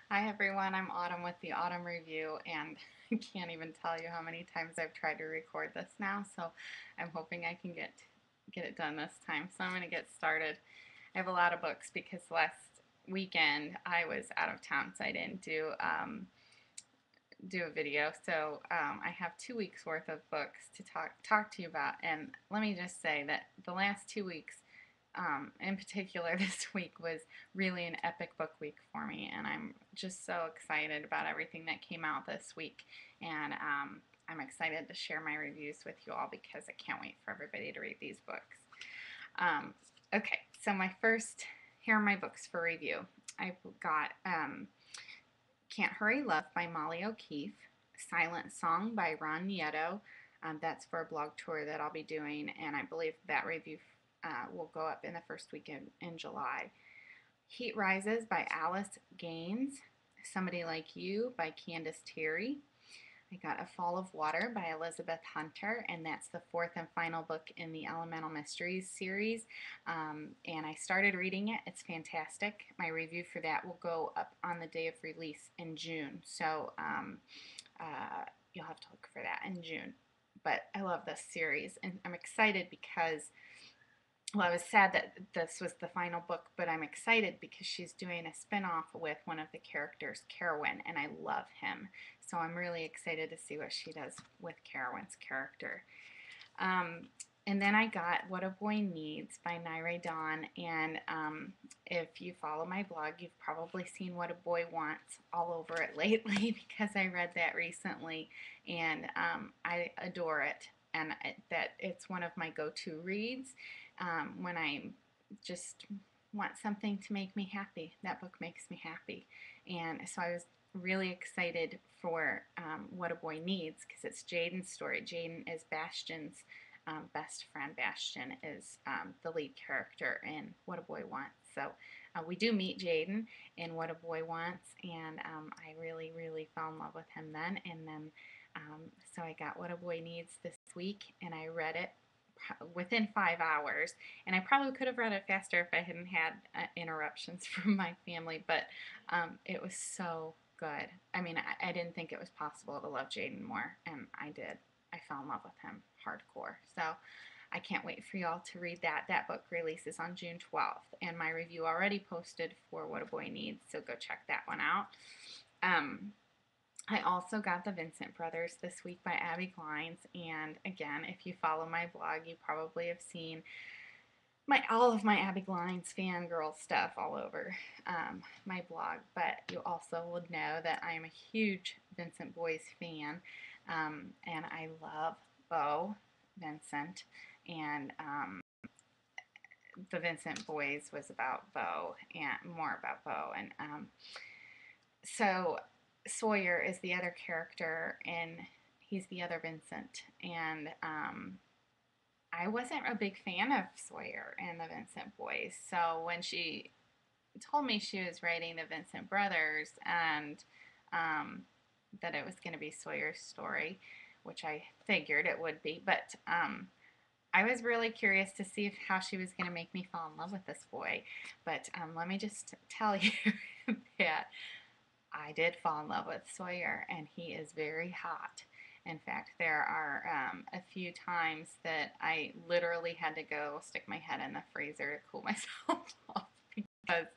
Hi everyone, I'm Autumn with the Autumn Review, and I can't even tell you how many times I've tried to record this now, so I'm hoping I can get it done this time. So I'm going to get started. I have a lot of books because last weekend I was out of town, so I didn't do a video. So I have 2 weeks worth of books to talk to you about, and let me just say that the last 2 weeks in particular, this week was really an epic book week for me, and I'm just so excited about everything that came out this week. And I'm excited to share my reviews with you all because I can't wait for everybody to read these books. Okay, so here are my books for review. I've got Can't Hurry Love by Molly O'Keefe, Silent Song by Ron Nieto. That's for a blog tour that I'll be doing, and I believe that review will go up in the first week in July. Heat Rises by Alice Gaines, Somebody Like You by Candace Terry. I got A Fall of Water by Elizabeth Hunter, and that's the fourth and final book in the Elemental Mysteries series. And I started reading it. It's fantastic. My review for that will go up on the day of release in June, so you'll have to look for that in June. But I love this series, and I'm excited because I was sad that this was the final book, but I'm excited because she's doing a spin-off with one of the characters, Carowin, and I love him. So I'm really excited to see what she does with Carowin's character. And then I got What a Boy Needs by Naire Dawn, and if you follow my blog, you've probably seen What a Boy Wants all over it lately because I read that recently, and I adore it, and that it's one of my go-to reads when I just want something to make me happy. That book makes me happy, and so I was really excited for What a Boy Needs because it's Jaden's story. Jaden is Bastion's best friend. Bastion is the lead character in What a Boy Wants. So we do meet Jaden in What a Boy Wants, and I really, really fell in love with him then. And then, so I got What a Boy Needs this week, and I read it within 5 hours. And I probably could have read it faster if I hadn't had interruptions from my family, but it was so good. I mean, I didn't think it was possible to love Jaden more, and I did. I fell in love with him hardcore. So I can't wait for y'all to read that. That book releases on June 12th, and my review already posted for What a Boy Needs, so go check that one out. I also got The Vincent Brothers this week by Abby Glines, and again, if you follow my blog, you probably have seen all of my Abby Glines fangirl stuff all over my blog, but you also would know that I am a huge Vincent Boys fan, and I love Beau Vincent, and The Vincent Boys was about Beau, and more about Beau, and so Sawyer is the other character, and he's the other Vincent, and I wasn't a big fan of Sawyer and the Vincent Boys, so when she told me she was writing the Vincent Brothers and that it was going to be Sawyer's story, which I figured it would be, but I was really curious to see how she was going to make me fall in love with this boy. But let me just tell you that I did fall in love with Sawyer, and he is very hot. In fact, there are a few times that I literally had to go stick my head in the freezer to cool myself off because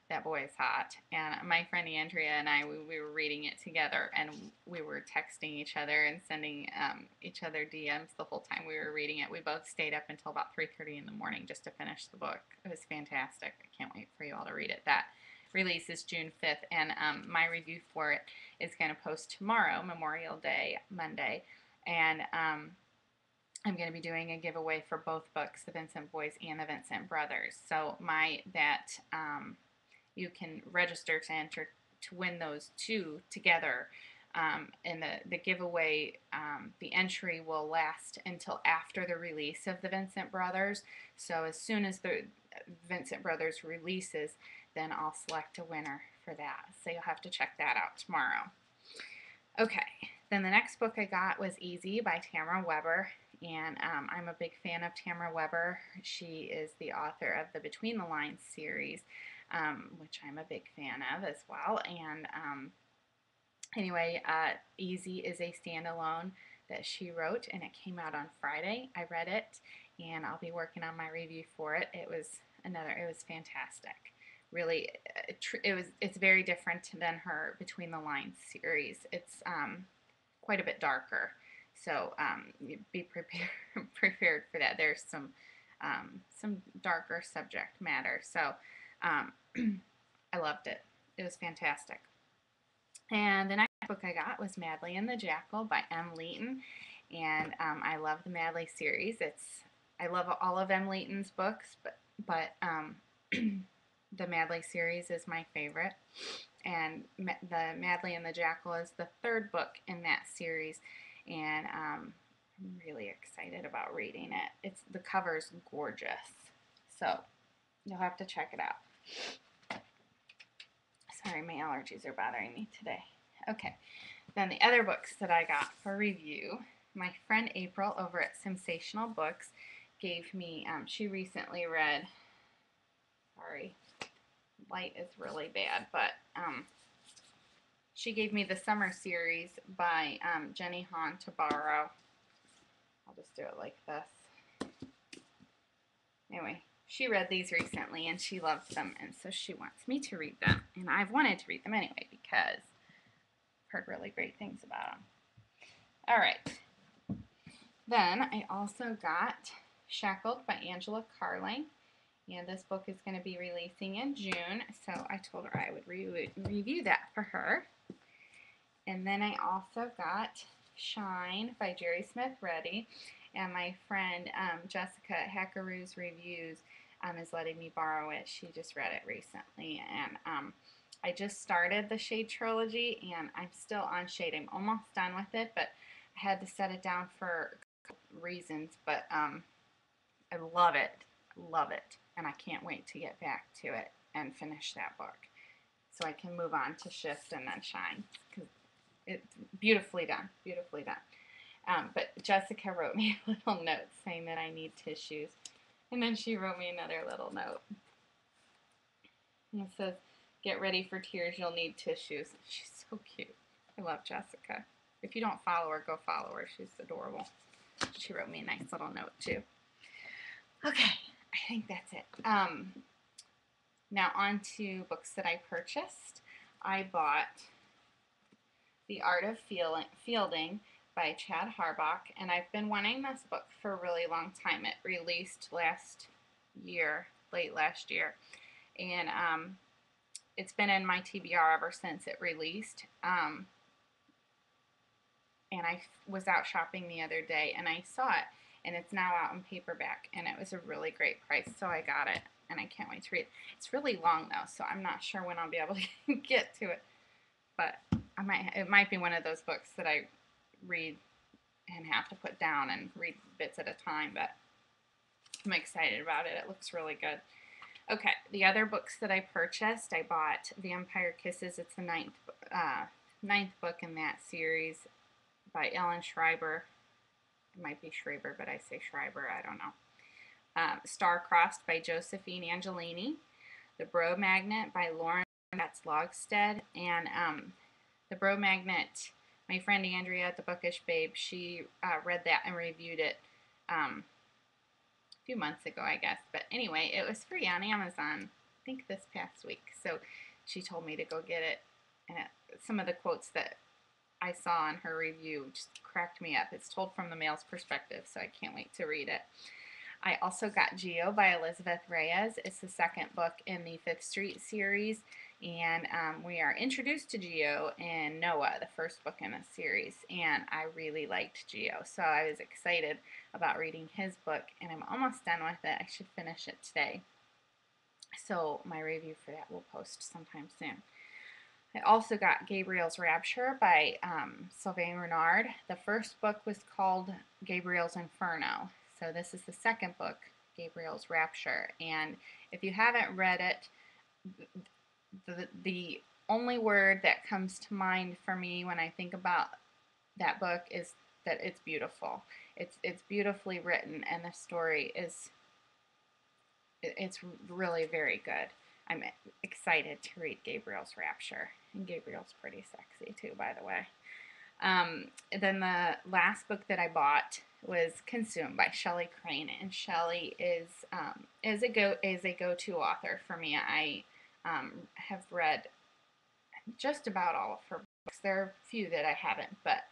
that boy is hot. And my friend Andrea and I, we were reading it together, and we were texting each other and sending each other DMs the whole time we were reading it. We both stayed up until about 3:30 in the morning just to finish the book. It was fantastic. I can't wait for you all to read it. That release is June 5th, and my review for it is going to post tomorrow, Memorial Day, Monday, and I'm going to be doing a giveaway for both books, The Vincent Boys and The Vincent Brothers. So you can register to enter to win those two together. And the giveaway, the entry will last until after the release of the Vincent Brothers. So as soon as the Vincent Brothers releases, then I'll select a winner for that. So you'll have to check that out tomorrow. Okay, then the next book I got was Easy by Tamara Weber, and I'm a big fan of Tamara Weber. She is the author of the Between the Lines series. which I'm a big fan of as well. And anyway, Easy is a standalone that she wrote, and it came out on Friday. I read it, and I'll be working on my review for it. It was fantastic. Really, it's very different than her Between the Lines series. It's quite a bit darker, so be prepared for that. There's some darker subject matter. So I loved it. It was fantastic. And the next book I got was Madly and the Jackal by M. Leighton, and I love the Madly series. I love all of M. Leighton's books, but the Madly series is my favorite, and the Madly and the Jackal is the third book in that series, and I'm really excited about reading it. The cover's gorgeous, so you'll have to check it out. Sorry, my allergies are bothering me today. Okay, then the other books that I got for review, my friend April over at Sensational Books gave me, she recently read, sorry, light is really bad, but she gave me the summer series by Jenny Han to borrow. I'll just do it like this. Anyway, she read these recently and she loved them, and so she wants me to read them, and I've wanted to read them anyway because I've heard really great things about them. All right. Then I also got Shackled by Angela Carling, and this book is going to be releasing in June, so I told her I would review that for her. And then I also got Shine by Jerry Smith Reddy, and my friend Jessica at Hackaroo's Reviews is letting me borrow it. She just read it recently, and I just started the Shade trilogy, and I'm still on Shade. I'm almost done with it, but I had to set it down for a couple reasons, but I love it, and I can't wait to get back to it and finish that book so I can move on to Shift and then Shine, because it's beautifully done, beautifully done. But Jessica wrote me a little note saying that I need tissues, and then she wrote me another little note, and it says, "Get ready for tears, you'll need tissues." She's so cute. I love Jessica. If you don't follow her, go follow her. She's adorable. She wrote me a nice little note too. Okay, I think that's it. Now on to books that I purchased. I bought The Art of Fielding by Chad Harbach, and I've been wanting this book for a really long time. It released last year, late last year, and it's been in my TBR ever since it released. And I was out shopping the other day, and I saw it, and it's now out in paperback, and it was a really great price, so I got it, and I can't wait to read it. It's really long, though, so I'm not sure when I'll be able to get to it, but it might be one of those books that I read and have to put down and read bits at a time, but I'm excited about it. It looks really good. Okay, the other books that I purchased, I bought Vampire Kisses. It's the ninth book in that series by Ellen Schreiber. It might be Schreiber, but I say Schreiber. I don't know. Star-Crossed by Josephine Angelini. The Bro Magnet by Lauren Logstead. And The Bro Magnet, my friend Andrea at the Bookish Babe, she read that and reviewed it a few months ago, I guess. But anyway, it was free on Amazon, I think this past week. So she told me to go get it. And some of the quotes that I saw in her review just cracked me up. It's told from the male's perspective, so I can't wait to read it. I also got Geo by Elizabeth Reyes. It's the second book in the Fifth Street series, and we are introduced to Geo in Noah, the first book in the series, and I really liked Geo, so I was excited about reading his book, and I'm almost done with it. I should finish it today, so my review for that will post sometime soon. I also got Gabriel's Rapture by Sylvain Renard. The first book was called Gabriel's Inferno. So this is the second book, Gabriel's Rapture. And if you haven't read it, the only word that comes to mind for me when I think about that book is that it's beautiful. It's beautifully written, and the story it's really very good. I'm excited to read Gabriel's Rapture. And Gabriel's pretty sexy too, by the way. Then the last book that I bought was Consume by Shelley Crane, and Shelley is a go-to author for me. I have read just about all of her books. There are a few that I haven't, but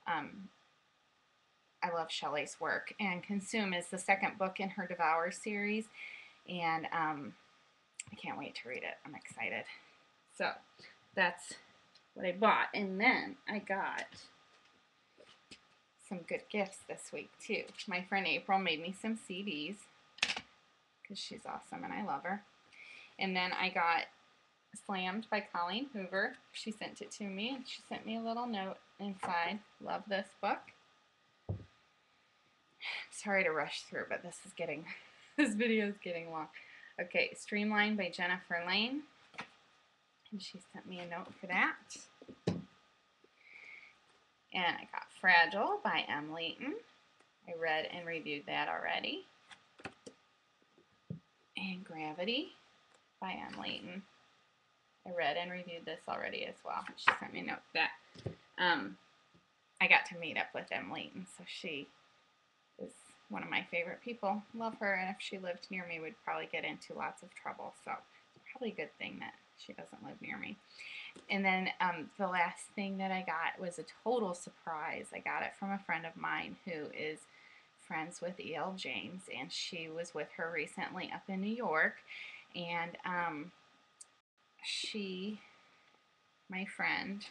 I love Shelley's work. And Consume is the second book in her Devour series, and I can't wait to read it. I'm excited. So that's what I bought. And then I got some good gifts this week too. My friend April made me some CDs because she's awesome and I love her. And then I got Slammed by Colleen Hoover. She sent it to me and she sent me a little note inside. Love this book. Sorry to rush through, but this video is getting long. Okay, Streamlined by Jennifer Lane. And she sent me a note for that. And I got Fragile by M. Layton. I read and reviewed that already. And Gravity by M. Layton. I read and reviewed this already as well. She sent me a note for that. I got to meet up with M. Layton, so she is one of my favorite people. Love her, and if she lived near me, we'd probably get into lots of trouble. So it's probably a good thing that she doesn't live near me. And then the last thing that I got was a total surprise. I got it from a friend of mine who is friends with E.L. James, and she was with her recently up in New York. And my friend,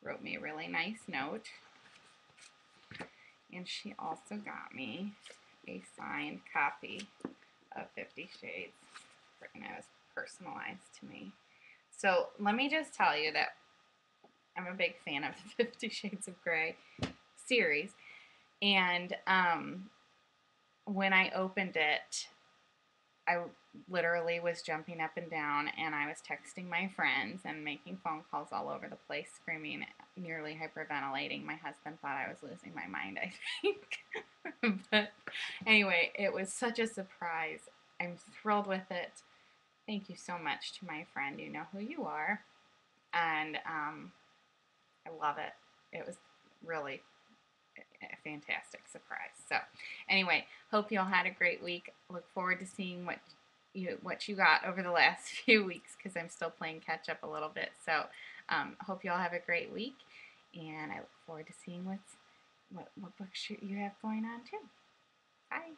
wrote me a really nice note. And she also got me a signed copy of 50 Shades, and it was personalized to me. So let me just tell you that I'm a big fan of the 50 Shades of Grey series. And when I opened it, I literally was jumping up and down, and I was texting my friends and making phone calls all over the place, screaming, nearly hyperventilating. My husband thought I was losing my mind, I think. But anyway, it was such a surprise. I'm thrilled with it. Thank you so much to my friend. You know who you are. And I love it. It was really a fantastic surprise. So anyway, hope you all had a great week. Look forward to seeing what you got over the last few weeks, because I'm still playing catch up a little bit. So hope you all have a great week, and I look forward to seeing what books you have going on too. Bye.